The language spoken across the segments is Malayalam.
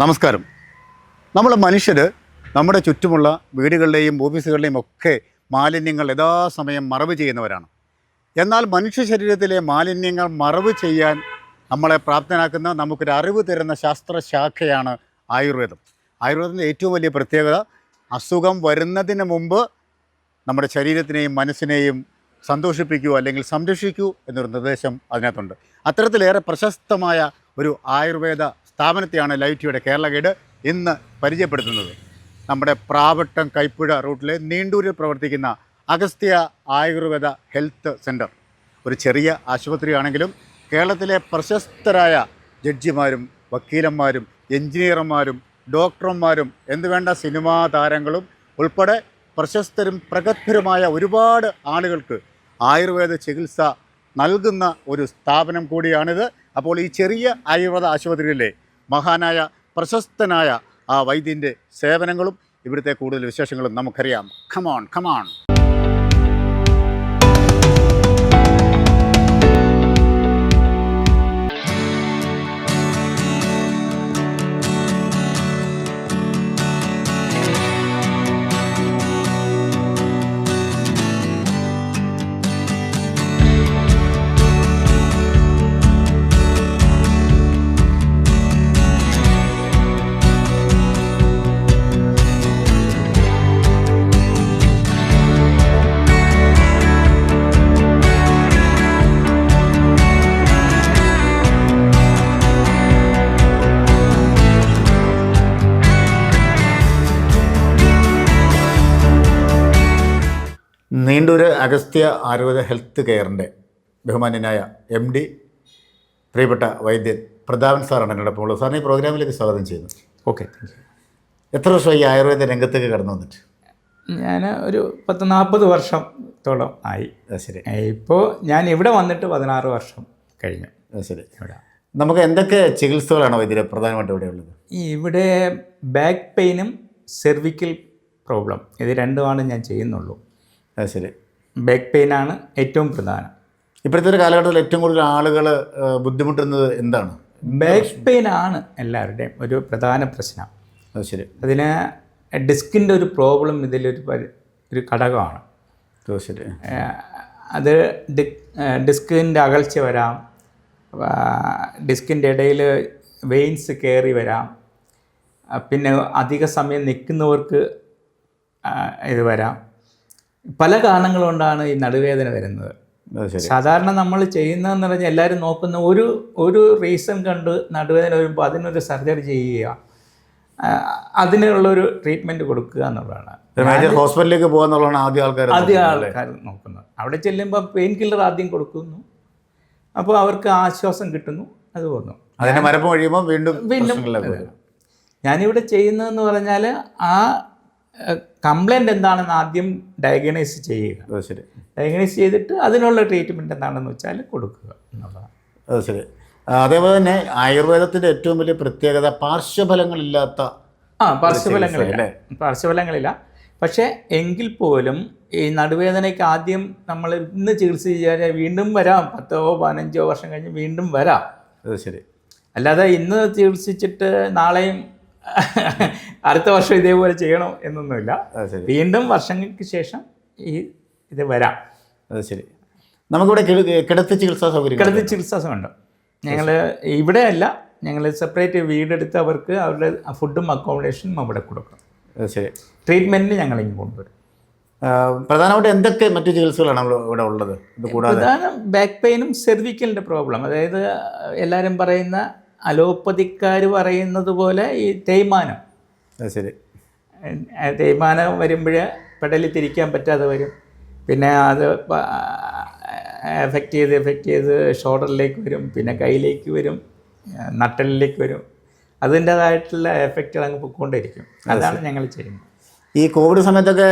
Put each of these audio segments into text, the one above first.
നമസ്കാരം. നമ്മൾ മനുഷ്യർ നമ്മുടെ ചുറ്റുമുള്ള വീടുകളിലെയും ഓഫീസുകളിലെയും ഒക്കെ മാലിന്യങ്ങൾ യഥാസമയം മറവ് ചെയ്യുന്നവരാണ്. എന്നാൽ മനുഷ്യ ശരീരത്തിലെ മാലിന്യങ്ങൾ മറവ് ചെയ്യാൻ നമ്മളെ പ്രാപ്തനാക്കുന്ന നമുക്കൊരു അറിവ് തരുന്ന ശാസ്ത്രശാഖയാണ് ആയുർവേദം. ആയുർവേദത്തിൻ്റെ ഏറ്റവും വലിയ പ്രത്യേകത അസുഖം വരുന്നതിന് മുമ്പ് നമ്മുടെ ശരീരത്തിനെയും മനസ്സിനെയും സന്തോഷിപ്പിക്കൂ അല്ലെങ്കിൽ സംരക്ഷിക്കൂ എന്നൊരു നിർദ്ദേശം അതിനകത്തുണ്ട്. അത്തരത്തിലേറെ പ്രശസ്തമായ ഒരു ആയുർവേദ സ്ഥാപനത്തെയാണ് ലൈവ് ടിവിയുടെ കേരള ഗൈഡ് ഇന്ന് പരിചയപ്പെടുത്തുന്നത്. നമ്മുടെ പ്രാവട്ടം കൈപ്പുഴ റൂട്ടിലെ നീണ്ടൂരിൽ പ്രവർത്തിക്കുന്ന അഗസ്ത്യ ആയുർവേദ ഹെൽത്ത് സെൻറ്റർ. ഒരു ചെറിയ ആശുപത്രിയാണെങ്കിലും കേരളത്തിലെ പ്രശസ്തരായ ജഡ്ജിമാരും വക്കീലന്മാരും എൻജിനീയർമാരും ഡോക്ടർമാരും എന്നുവേണ്ട സിനിമാ താരങ്ങളും ഉൾപ്പെടെ പ്രശസ്തരും പ്രഗത്ഭരുമായ ഒരുപാട് ആളുകൾക്ക് ആയുർവേദ ചികിത്സ നൽകുന്ന ഒരു സ്ഥാപനം കൂടിയാണിത്. അപ്പോൾ ഈ ചെറിയ ആയുർവേദ ആശുപത്രിയിലെ മഹാനായ പ്രശസ്തനായ ആ വൈദ്യൻ്റെ സേവനങ്ങളും ഇവിടുത്തെ കൂടുതൽ വിശേഷങ്ങളും നമുക്കറിയാം. കമോൺ. നീണ്ടൂർ അഗസ്ത്യ ആയുർവേദ ഹെൽത്ത് കെയറിൻ്റെ ബഹുമാന്യനായ MD പ്രിയപ്പെട്ട വൈദ്യൻ പ്രതാപൻ സാറാണ് എന്നോടൊപ്പം ഉള്ളത്. സാറിന് ഈ പ്രോഗ്രാമിലേക്ക് സ്വാഗതം ചെയ്യുന്നു. Okay, thank you. എത്ര വർഷമായി ഈ ആയുർവേദ രംഗത്തേക്ക് കടന്നു വന്നിട്ട്? ഞാൻ ഒരു 40 വർഷത്തോളം ആയി. ശരി. ഇപ്പോൾ ഞാൻ ഇവിടെ വന്നിട്ട് 16 വർഷം കഴിഞ്ഞു. ശരി. ഇവിടെ നമുക്ക് എന്തൊക്കെ ചികിത്സകളാണ് വൈദ്യരെ പ്രധാനമായിട്ട് ഇവിടെ ഉള്ളത്? ഇവിടെ ബാക്ക് പെയിനും സെർവിക്കൽ പ്രോബ്ലം ഇത് രണ്ടുമാണ് ഞാൻ ചെയ്യുന്നുള്ളൂ. ശരി. ബാക്ക് പെയിനാണ് ഏറ്റവും പ്രധാനം. ഇപ്പോഴത്തെ ഒരു കാലഘട്ടത്തിൽ ഏറ്റവും കൂടുതൽ ആളുകൾ ബുദ്ധിമുട്ടുന്നത് എന്താണ്? ബാക്ക് പെയിൻ ആണ് എല്ലാവരുടെയും ഒരു പ്രധാന പ്രശ്നം. ശരി. അതിന് ഡിസ്കിൻ്റെ ഒരു പ്രോബ്ലം ഇതിലൊരു ഘടകമാണ്. ശരി. അത് ഡിസ്കിൻ്റെ അകൽച്ച വരാം, ഡിസ്കിൻ്റെ ഇടയിൽ വെയിൻസ് കയറി വരാം, പിന്നെ അധിക സമയം നിൽക്കുന്നവർക്ക് ഇത് വരാം. പല കാരണങ്ങൾ കൊണ്ടാണ് ഈ നടുവേദന വരുന്നത്. സാധാരണ നമ്മൾ ചെയ്യുന്നതെന്ന് പറഞ്ഞാൽ എല്ലാവരും നോക്കുന്ന ഒരു റീസൺ കണ്ട് നടുവേദന വരുമ്പോൾ അതിനൊരു സർജറി ചെയ്യുക, അതിനുള്ളൊരു ട്രീറ്റ്മെൻറ്റ് കൊടുക്കുക എന്നുള്ളതാണ്. ഹോസ്പിറ്റലിലേക്ക് പോകുക ആദ്യം ആൾക്കാർ നോക്കുന്നത്. അവിടെ ചെല്ലുമ്പോൾ പെയിൻ കില്ലർ ആദ്യം കൊടുക്കുന്നു, അപ്പോൾ അവർക്ക് ആശ്വാസം കിട്ടുന്നു, അത് പോകുന്നു. അതിനെ മരപ്പ് കഴിയുമ്പോൾ വീണ്ടും ഞാനിവിടെ ചെയ്യുന്നതെന്ന് പറഞ്ഞാൽ ആ കംപ്ലൈൻറ്റ് എന്താണെന്ന് ആദ്യം ഡയഗ്നൈസ് ചെയ്യുക. ശരി. ഡയഗ്നൈസ് ചെയ്തിട്ട് അതിനുള്ള ട്രീറ്റ്മെൻറ്റ് എന്താണെന്ന് വെച്ചാൽ കൊടുക്കുക എന്നുള്ളതാണ്. ശരി. അതേപോലെ തന്നെ ആയുർവേദത്തിൻ്റെ ഏറ്റവും വലിയ പ്രത്യേകത പാർശ്വഫലങ്ങളില്ലാത്ത പാർശ്വഫലങ്ങളില്ല. പക്ഷേ എങ്കിൽ പോലും ഈ നടുവേദനയ്ക്ക് ആദ്യം നമ്മൾ ഇന്ന് ചികിത്സ ചെയ്യാൻ വീണ്ടും വരാം, 10-15 വർഷം കഴിഞ്ഞ് വീണ്ടും വരാം. ശരി. അല്ലാതെ ഇന്ന് ചികിത്സിച്ചിട്ട് നാളെയും അടുത്ത വർഷം ഇതേപോലെ ചെയ്യണം എന്നൊന്നുമില്ല. വീണ്ടും വർഷങ്ങൾക്ക് ശേഷം ഇത് വരാം. ശരി. നമുക്കിവിടെ കിടത്തി ചികിത്സാ സൗകര്യം ഞങ്ങൾ ഇവിടെ അല്ല, ഞങ്ങൾ സെപ്പറേറ്റ് വീടെടുത്ത് അവർക്ക് അവരുടെ ഫുഡും അക്കോമഡേഷനും അവിടെ കൊടുക്കും. ശരി. ട്രീറ്റ്മെൻറ്റിന് ഞങ്ങളിങ്ങ് കൊണ്ടുവരും. പ്രധാനമായിട്ട് എന്തൊക്കെ മറ്റു ചികിത്സകളാണ് നമ്മൾ ഇവിടെ ഉള്ളത്? പ്രധാനം ബാക്ക് പെയിനും സെർവിക്കലിൻ്റെ പ്രോബ്ലം, അതായത് എല്ലാവരും പറയുന്ന അലോപ്പതിക്കാർ പറയുന്നത് പോലെ ഈ തേയ്മാനം. ശരി. തേയ്മാനം വരുമ്പോൾ പെടലിൽ തിരിക്കാൻ പറ്റാതെ വരും. പിന്നെ അത് എഫക്റ്റ് ചെയ്ത് ഷോൾഡറിലേക്ക് വരും, പിന്നെ കയ്യിലേക്ക് വരും, നട്ടലിലേക്ക് വരും. അതിൻ്റേതായിട്ടുള്ള എഫക്റ്റുകൾ അങ്ങ് പൊയ്ക്കൊണ്ടിരിക്കും. അതാണ് ഞങ്ങൾ ചെയ്യുന്നത്. ഈ കോവിഡ് സമയത്തൊക്കെ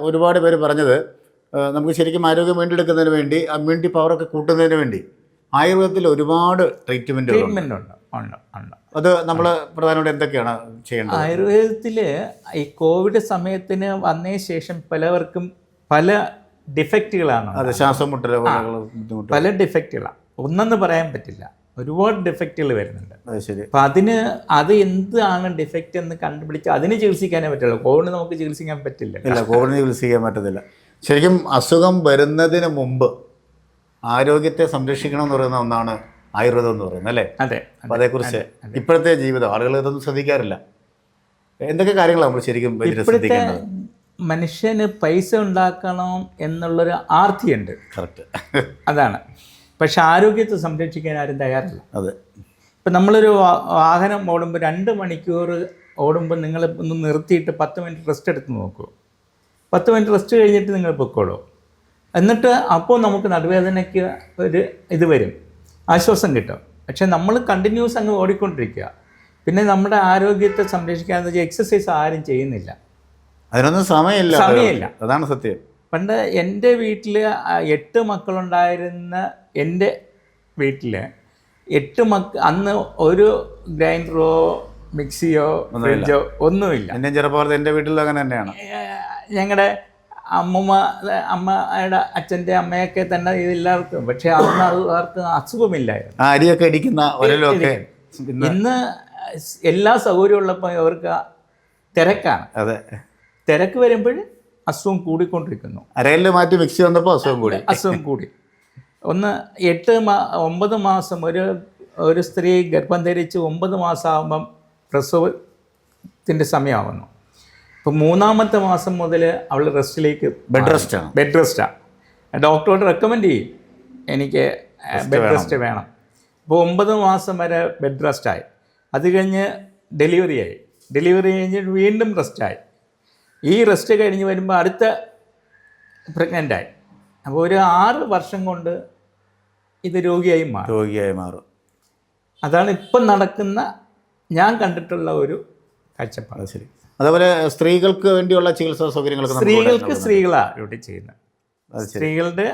ഒരുപാട് പേര് പറഞ്ഞത് നമുക്ക് ശരിക്കും ആരോഗ്യം വീണ്ടെടുക്കുന്നതിന് വേണ്ടി ഇമ്മ്യൂണിറ്റി പവറൊക്കെ കൂട്ടുന്നതിന് വേണ്ടി ആയുർവേദത്തിൽ ഒരുപാട് ട്രീറ്റ്മെൻ്റ് ഉണ്ട്. അത് നമ്മൾ പ്രധാനമായിട്ട് എന്തൊക്കെയാണ് ചെയ്യേണ്ടത്? ആയുർവേദത്തിൽ ഈ കോവിഡ് സമയത്തിന് വന്നതിന് ശേഷം പലവർക്കും പല ഡിഫക്റ്റുകളാണ്. ശ്വാസം മുട്ടൽ, പല ഡിഫക്റ്റുകളാണ്, ഒന്നെന്ന് പറയാൻ പറ്റില്ല. ഒരുപാട് ഡിഫക്റ്റുകൾ വരുന്നുണ്ട്. അത് ശരി. അപ്പം അത് എന്താണ് ഡിഫക്റ്റ് എന്ന് കണ്ടുപിടിച്ച് അതിന് ചികിത്സിക്കാനേ പറ്റുള്ളൂ. കോവിഡ് നമുക്ക് ചികിത്സിക്കാൻ പറ്റില്ല. ഇല്ല, കോവിഡിന് ചികിത്സിക്കാൻ പറ്റത്തില്ല. ശരിക്കും അസുഖം വരുന്നതിന് മുമ്പ് ആരോഗ്യത്തെ സംരക്ഷിക്കണം എന്ന് പറയുന്ന ഒന്നാണ് ആയുർവേദം എന്ന് പറയുന്നത്, അല്ലേ? അതെ. അപ്പം അതേക്കുറിച്ച് ഇപ്പോഴത്തെ ജീവിതം ആളുകൾ ഇതൊന്നും ശ്രദ്ധിക്കാറില്ല. എന്തൊക്കെ കാര്യങ്ങളാണ് നമ്മൾ ശരിക്കും ഇപ്പോഴത്തെ മനുഷ്യന് പൈസ ഉണ്ടാക്കണം എന്നുള്ളൊരു ആർത്തിയുണ്ട്. കറക്റ്റ്, അതാണ്. പക്ഷെ ആരോഗ്യത്തെ സംരക്ഷിക്കാൻ ആരും തയ്യാറല്ല. അതെ. ഇപ്പം നമ്മളൊരു വാഹനം ഓടുമ്പോൾ 2 മണിക്കൂർ ഓടുമ്പോൾ നിങ്ങൾ ഒന്ന് നിർത്തിയിട്ട് 10 മിനിറ്റ് റെസ്റ്റ് എടുത്ത് നോക്കൂ. 10 മിനിറ്റ് റെസ്റ്റ് കഴിഞ്ഞിട്ട് നിങ്ങൾ പൊക്കോളൂ. എന്നിട്ട് അപ്പോൾ നമുക്ക് നടുവേദനയ്ക്ക് ഒരു ഇത് വരും, ആശ്വാസം കിട്ടും. പക്ഷെ നമ്മൾ കണ്ടിന്യൂസ് അങ്ങ് ഓടിക്കൊണ്ടിരിക്കുക. പിന്നെ നമ്മുടെ ആരോഗ്യത്തെ സംരക്ഷിക്കാന്ന് വെച്ചാൽ എക്സസൈസ് ആരും ചെയ്യുന്നില്ല. അതിനൊന്നും സമയമില്ല. അതാണ് സത്യം. പണ്ട് എൻ്റെ വീട്ടിൽ 8 മക്കളുണ്ടായിരുന്ന എൻ്റെ വീട്ടിൽ 8 അന്ന് ഒരു ഗ്രൈൻഡറോ മിക്സിയോ ഫ്രിഡ്ജോ ഒന്നുമില്ല. എൻ്റെ ചെറുപ്പകാലത്ത് എൻ്റെ വീട്ടിൽ അങ്ങനെ തന്നെയാണ്. ഞങ്ങളുടെ അമ്മയുടെ അച്ഛൻ്റെ അമ്മയൊക്കെ തന്നെ ഇതെല്ലാവർക്കും. പക്ഷെ അന്ന് ആർക്കും അസുഖമില്ലായിരുന്നു. അരിയൊക്കെ ഇടിക്കുന്ന ഒരലൊക്കെ. ഇന്ന് എല്ലാ സൗകര്യവും ഉള്ളപ്പോൾ അവർക്ക് തിരക്കാണ്. അതെ. തിരക്ക് വരുമ്പോൾ അസുഖം കൂടിക്കൊണ്ടിരിക്കുന്നു. അരയിൽ മാറ്റി മിക്സി വന്നപ്പോൾ അസുഖം കൂടി. 9 മാസം ഒരു സ്ത്രീ ഗർഭം ധരിച്ച് 9 മാസം ആകുമ്പം പ്രസവത്തിൻ്റെ സമയമാകുന്നു. ഇപ്പോൾ 3-ാമത്തെ മാസം മുതൽ അവൾ റെസ്റ്റിലേക്ക് ബെഡ് റെസ്റ്റാണ്. ഡോക്ടറോട് റെക്കമെൻഡ് ചെയ്യും, എനിക്ക് ബെഡ് റെസ്റ്റ് വേണം. അപ്പോൾ 9 മാസം വരെ ബെഡ് റെസ്റ്റായി. അത് കഴിഞ്ഞ് ഡെലിവറി കഴിഞ്ഞ് വീണ്ടും റെസ്റ്റായി. ഈ റെസ്റ്റ് കഴിഞ്ഞ് വരുമ്പോൾ അടുത്ത പ്രഗ്നൻ്റായി. അപ്പോൾ ഒരു 6 വർഷം കൊണ്ട് ഇത് രോഗിയായി മാറും. അതാണ് ഇപ്പം നടക്കുന്ന ഞാൻ കണ്ടിട്ടുള്ള ഒരു കാഴ്ചപ്പാട്. ശരി. അതേപോലെ സ്ത്രീകൾക്ക് വേണ്ടിയുള്ള ചികിത്സാ സൗകര്യങ്ങളൊക്കെ സ്ത്രീകളാണ് ഇവിടെ ചെയ്യുന്നത്. സ്ത്രീകളുടെ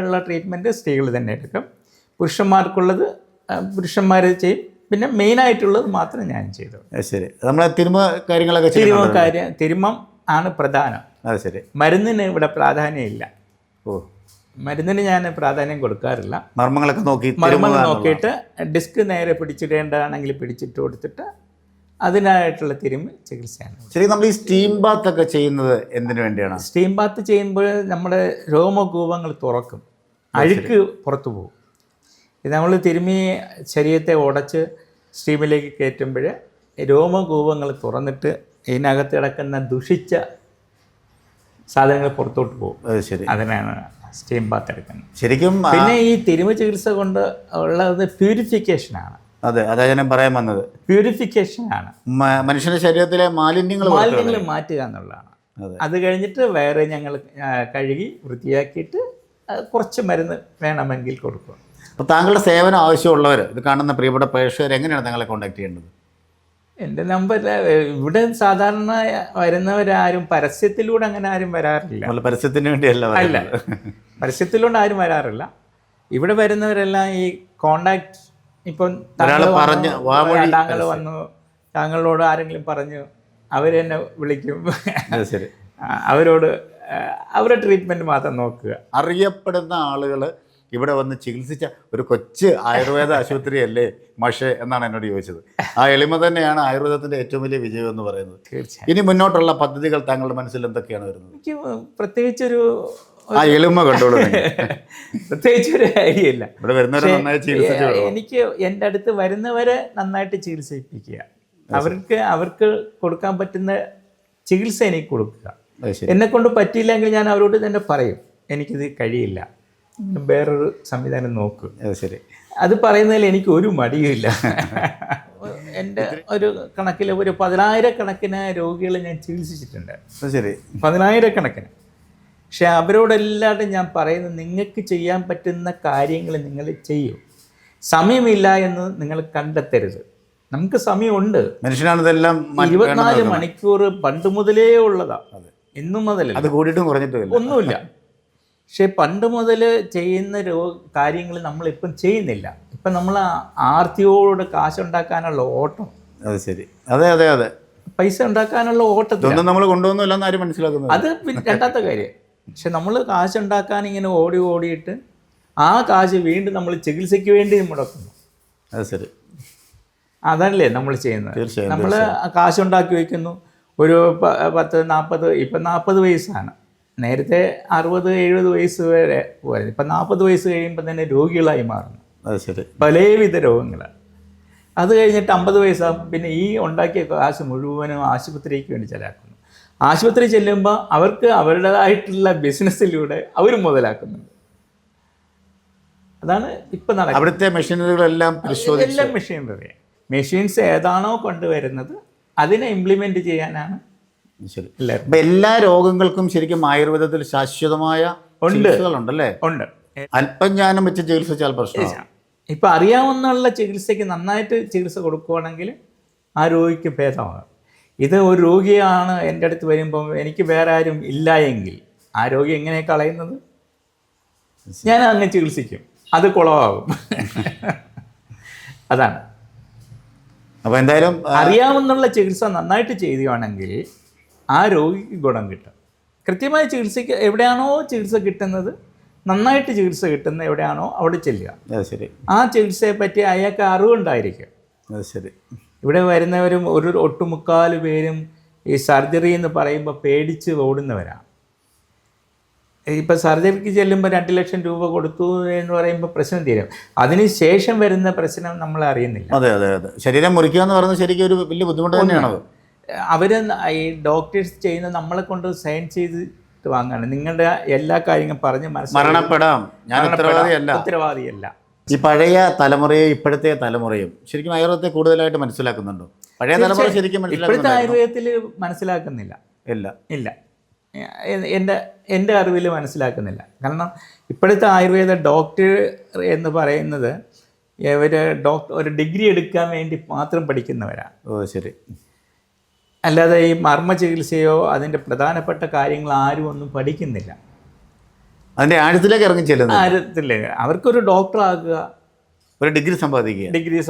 ഉള്ള ട്രീറ്റ്മെൻറ്റ് സ്ത്രീകൾ തന്നെ എടുക്കും. പുരുഷന്മാർക്കുള്ളത് പുരുഷന്മാർ ചെയ്യും. പിന്നെ മെയിനായിട്ടുള്ളത് മാത്രം ഞാൻ ചെയ്തു. ശരി. നമ്മളെ തിരുമം ആണ് പ്രധാനം. അത് ശരി. മരുന്നിന് ഇവിടെ പ്രാധാന്യമില്ല. മരുന്നിന് ഞാൻ പ്രാധാന്യം കൊടുക്കാറില്ല. മർമ്മങ്ങളൊക്കെ നോക്കിയിട്ട് ഡിസ്ക് നേരെ പിടിച്ചിടേണ്ടതാണെങ്കിൽ പിടിച്ചിട്ട് കൊടുത്തിട്ട് അതിനായിട്ടുള്ള ചികിത്സയാണ്. ശരി. നമ്മൾ ഈ സ്റ്റീം ബാത്ത് ഒക്കെ ചെയ്യുന്നത് എന്തിനു വേണ്ടിയാണ്? സ്റ്റീം ബാത്ത് ചെയ്യുമ്പോൾ നമ്മുടെ രോമകൂപങ്ങൾ തുറക്കും, അഴുക്ക് പുറത്തു പോകും. ഇത് നമ്മൾ തിരുമ്മി ശരീരത്തെ ഉടച്ച് സ്റ്റീമിലേക്ക് കയറ്റുമ്പോൾ രോമകൂപങ്ങൾ തുറന്നിട്ട് ഇതിനകത്ത് കിടക്കുന്ന ദുഷിച്ച സാധനങ്ങൾ പുറത്തോട്ട് പോകും. ശരി. അതിനാണ് സ്റ്റീം ബാത്ത് എടുക്കുന്നത്. ശരിക്കും പിന്നെ ഈ തിരുമ ചികിത്സ കൊണ്ട് ഉള്ളത് പ്യൂരിഫിക്കേഷനാണ്. അതെ, അതാ ഞാൻ പറയാൻ വന്നത്. പ്യൂരിഫിക്കേഷനാണ്. മനുഷ്യന്റെ ശരീരത്തിലെ മാലിന്യങ്ങൾ മാറ്റുക എന്നുള്ളതാണ്. അത് കഴിഞ്ഞിട്ട് വേറെ ഞങ്ങൾ കഴുകി വൃത്തിയാക്കിയിട്ട് കുറച്ച് മരുന്ന് വേണമെങ്കിൽ കൊടുക്കും. അപ്പോൾ താങ്കളുടെ സേവനം ആവശ്യമുള്ളവർ, ഇത് കാണുന്ന പ്രിയപ്പെട്ട പ്രേക്ഷകർ എങ്ങനെയാണ് താങ്കളെ കോൺടാക്ട് ചെയ്യേണ്ടത്? എൻ്റെ നമ്പർ ഇവിടെ സാധാരണ വരുന്നവരാരും പരസ്യത്തിലൂടെ അങ്ങനെ ആരും വരാറില്ല. പരസ്യത്തിന് വേണ്ടിയല്ല. അല്ല, പരസ്യത്തിലൂടെ ആരും വരാറില്ല. ഇവിടെ വരുന്നവരെല്ലാം ഈ കോണ്ടാക്ട്, ഇപ്പം താങ്കൾ വന്നു, താങ്കളോട് ആരെങ്കിലും പറഞ്ഞു, അവരെന്നെ വിളിക്കും. അവരോട് അവരുടെ ട്രീറ്റ്മെൻറ്റ് മാത്രം നോക്കുക. അറിയപ്പെടുന്ന ആളുകൾ ഇവിടെ വന്ന് ചികിത്സിച്ച ഒരു കൊച്ചു ആയുർവേദ ആശുപത്രി അല്ലേ മഷേ എന്നാണ് എന്നോട് ചോദിച്ചത്. ആ എളിമ തന്നെയാണ് ആയുർവേദത്തിൻ്റെ ഏറ്റവും വലിയ വിജയം എന്ന് പറയുന്നത്. തീർച്ചയായും. ഇനി മുന്നോട്ടുള്ള പദ്ധതികൾ താങ്കളുടെ മനസ്സിൽ എന്തൊക്കെയാണ് വരുന്നത്? എനിക്ക് പ്രത്യേകിച്ചൊരു ആ എളിമ കണ്ടോളൂ. പ്രത്യേകിച്ചൊരു ഐഡിയ ഇല്ല. ഇവിടെ വരുന്നവരെ നന്നായി ചികിത്സിച്ചു. എനിക്ക് എൻ്റെ അടുത്ത് വരുന്നവരെ നന്നായിട്ട് ചികിത്സിപ്പിക്കുക. അവർക്ക് കൊടുക്കാൻ പറ്റുന്ന ചികിത്സ എനിക്ക് കൊടുക്കുക. എന്നെക്കൊണ്ട് പറ്റിയില്ലെങ്കിൽ ഞാൻ അവരോട് തന്നെ പറയും, എനിക്കിത് കഴിയില്ല, വേറൊരു സംവിധാനം നോക്കും. ശരി. അത് പറയുന്നതിൽ എനിക്ക് ഒരു മടിയുമില്ല. എൻ്റെ ഒരു കണക്കിൽ ഒരു 10,000-കണക്കിന് രോഗികളെ ഞാൻ ചികിത്സിച്ചിട്ടുണ്ട്. ശരി. 10,000-കണക്കിന്. പക്ഷെ അവരോടെല്ലാവരും ഞാൻ പറയുന്നത്, നിങ്ങൾക്ക് ചെയ്യാൻ പറ്റുന്ന കാര്യങ്ങൾ നിങ്ങൾ ചെയ്യൂ. സമയമില്ല എന്ന് നിങ്ങൾ കണ്ടെത്തരുത്. നമുക്ക് സമയമുണ്ട്. മനുഷ്യനാണ് ഇതെല്ലാം 24 മണിക്കൂർ പണ്ട് മുതലേ ഉള്ളതാണ്. ഇന്നും മുതലല്ല. അത് കൂടിയിട്ടും കുറഞ്ഞിട്ടും ഒന്നുമില്ല. പക്ഷേ പണ്ട് മുതൽ ചെയ്യുന്ന കാര്യങ്ങൾ നമ്മളിപ്പം ചെയ്യുന്നില്ല. ഇപ്പം നമ്മൾ ആർത്തിയോട് കാശുണ്ടാക്കാനുള്ള ഓട്ടം. അത് ശരി. അതെ അതെ അതെ. പൈസ ഉണ്ടാക്കാനുള്ള ഓട്ടത്തിൽ നമ്മൾ കൊണ്ടുവന്നില്ലെന്ന് ആരും മനസ്സിലാക്കുന്നത്. അത് രണ്ടാമത്തെ കാര്യം. പക്ഷെ നമ്മൾ കാശുണ്ടാക്കാൻ ഇങ്ങനെ ഓടിയിട്ട് ആ കാശ് വീണ്ടും നമ്മൾ ചികിത്സയ്ക്ക് വേണ്ടി മുടക്കുന്നു. അത് ശരി. അതല്ലേ നമ്മൾ ചെയ്യുന്നത്. തീർച്ചയായും, നമ്മൾ കാശുണ്ടാക്കി വയ്ക്കുന്നു. ഒരു 10-40, ഇപ്പം 40 വയസ്സാണ്. നേരത്തെ 60-70 വയസ്സ് വരെ പോയത്. ഇപ്പം 40 വയസ്സ് കഴിയുമ്പോൾ തന്നെ രോഗികളായി മാറുന്നു. അത് ശരി. പലവിധ രോഗങ്ങളാണ്. അത് കഴിഞ്ഞിട്ട് 50 വയസ്സാകും. പിന്നെ ഈ ഉണ്ടാക്കിയ കാശ് മുഴുവനും ആശുപത്രിക്ക് വേണ്ടി ചെലവാക്കുന്നു. ആശുപത്രി ചെല്ലുമ്പോൾ അവർക്ക് അവരുടേതായിട്ടുള്ള ബിസിനസ്സിലൂടെ അവർ മുതലാക്കുന്നുണ്ട്. അതാണ് ഇപ്പം നടക്കുന്നത്. അവിടുത്തെ മെഷീനറികളെല്ലാം എല്ലാം മെഷീൻസ് ഏതാണോ കൊണ്ടുവരുന്നത് അതിനെ ഇംപ്ലിമെൻ്റ് ചെയ്യാനാണ്. ശരി. അപ്പം എല്ലാ രോഗങ്ങൾക്കും ശരിക്കും ആയുർവേദത്തിൽ ശാശ്വതമായ ചികിത്സകളുണ്ടല്ലേ? ഉണ്ട്. അല്പം ജ്ഞാനം വെച്ച് ചികിത്സിച്ചാൽ പ്രശ്നമാണ്. ഇപ്പം അറിയാവുന്നുള്ള ചികിത്സയ്ക്ക് നന്നായിട്ട് ചികിത്സ കൊടുക്കുകയാണെങ്കിൽ ആ രോഗിക്ക് ഭേദമാകും. ഇത് ഒരു രോഗിയാണ് എൻ്റെ അടുത്ത് വരുമ്പം എനിക്ക് വേറെ ആരും ഇല്ല എങ്കിൽ ആ രോഗി എങ്ങനെ കളയുന്നത്? ഞാൻ അങ്ങനെ ചികിത്സിക്കും, അത് കുളമാകും. അതാണ്. അപ്പോൾ എന്തായാലും അറിയാവുന്നുള്ള ചികിത്സ നന്നായിട്ട് ചെയ്യുകയാണെങ്കിൽ ആ രോഗിക്ക് ഗുണം കിട്ടും. കൃത്യമായ ചികിത്സയ്ക്ക് എവിടെയാണോ ചികിത്സ കിട്ടുന്നത്, നന്നായിട്ട് ചികിത്സ കിട്ടുന്ന എവിടെയാണോ അവിടെ ചെല്ലുക. ശരി. ആ ചികിത്സയെ പറ്റി അയാൾക്ക് അറിവുണ്ടായിരിക്കും. ശരി. ഇവിടെ വരുന്നവരും ഒരു ഒട്ടുമുക്കാൽ പേരും ഈ സർജറി എന്ന് പറയുമ്പോൾ പേടിച്ച് ഓടുന്നവരാണ്. ഇപ്പം സർജറിക്ക് ചെല്ലുമ്പോൾ 2 ലക്ഷം രൂപ കൊടുത്തു എന്ന് പറയുമ്പോൾ പ്രശ്നം തീരും. അതിന് ശേഷം വരുന്ന പ്രശ്നം നമ്മൾ അറിയുന്നില്ല. അതെ അതെ അതെ. ശരീരം മുറിക്കുക എന്ന് പറയുന്നത് ശരിക്കും ഒരു വലിയ ബുദ്ധിമുട്ട് തന്നെയാണത്. അവർ ഈ ഡോക്ടേഴ്സ് ചെയ്യുന്ന നമ്മളെ കൊണ്ട് സൈൻ ചെയ്തിട്ട് വാങ്ങാണ്. നിങ്ങളുടെ എല്ലാ കാര്യങ്ങളും പറഞ്ഞ് മരണപ്പെടാം, ഞാൻ ഉത്തരവാദിയല്ല. ഈ പഴയ തലമുറയും ഇപ്പോഴത്തെ തലമുറയും ശരിക്കും ആയുർവേദത്തെ കൂടുതലായിട്ട് മനസ്സിലാക്കുന്നുണ്ടോ? പഴയ തലമുറ ശരിക്കും ഇപ്പോഴത്തെ ആയുർവേദത്തിൽ മനസ്സിലാക്കുന്നില്ല. ഇല്ല, എൻ്റെ അറിവിൽ മനസ്സിലാക്കുന്നില്ല. കാരണം ഇപ്പോഴത്തെ ആയുർവേദ ഡോക്ടർ എന്ന് പറയുന്നത് ഒരു ഡിഗ്രി എടുക്കാൻ വേണ്ടി മാത്രം പഠിക്കുന്നവരാണ്. ശരി. അല്ലാതെ ഈ മർമ്മ ചികിത്സയോ അതിൻ്റെ പ്രധാനപ്പെട്ട കാര്യങ്ങൾ ആരും ഒന്നും പഠിക്കുന്നില്ല. അതിൻ്റെ ആഴത്തിലേക്ക് ഇറങ്ങി ചെല്ലുന്നു. ആഴത്തിലേക്ക് അവർക്കൊരു ഡോക്ടറാകുക, ഒരു ഡിഗ്രി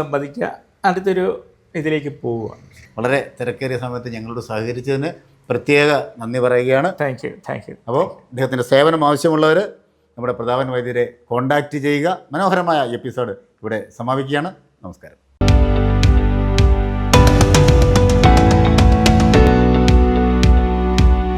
സമ്പാദിക്കുക, അടുത്തൊരു ഇതിലേക്ക് പോവുക. വളരെ തിരക്കേറിയ സമയത്ത് ഞങ്ങളോട് സഹകരിച്ചതിന് പ്രത്യേക നന്ദി പറയുകയാണ്. Thank you. അപ്പോൾ അദ്ദേഹത്തിൻ്റെ സേവനം ആവശ്യമുള്ളവർ നമ്മുടെ പ്രതാപൻ വൈദ്യരെ കോൺടാക്റ്റ് ചെയ്യുക. മനോഹരമായ എപ്പിസോഡ് ഇവിടെ സമാപിക്കുകയാണ്. നമസ്കാരം.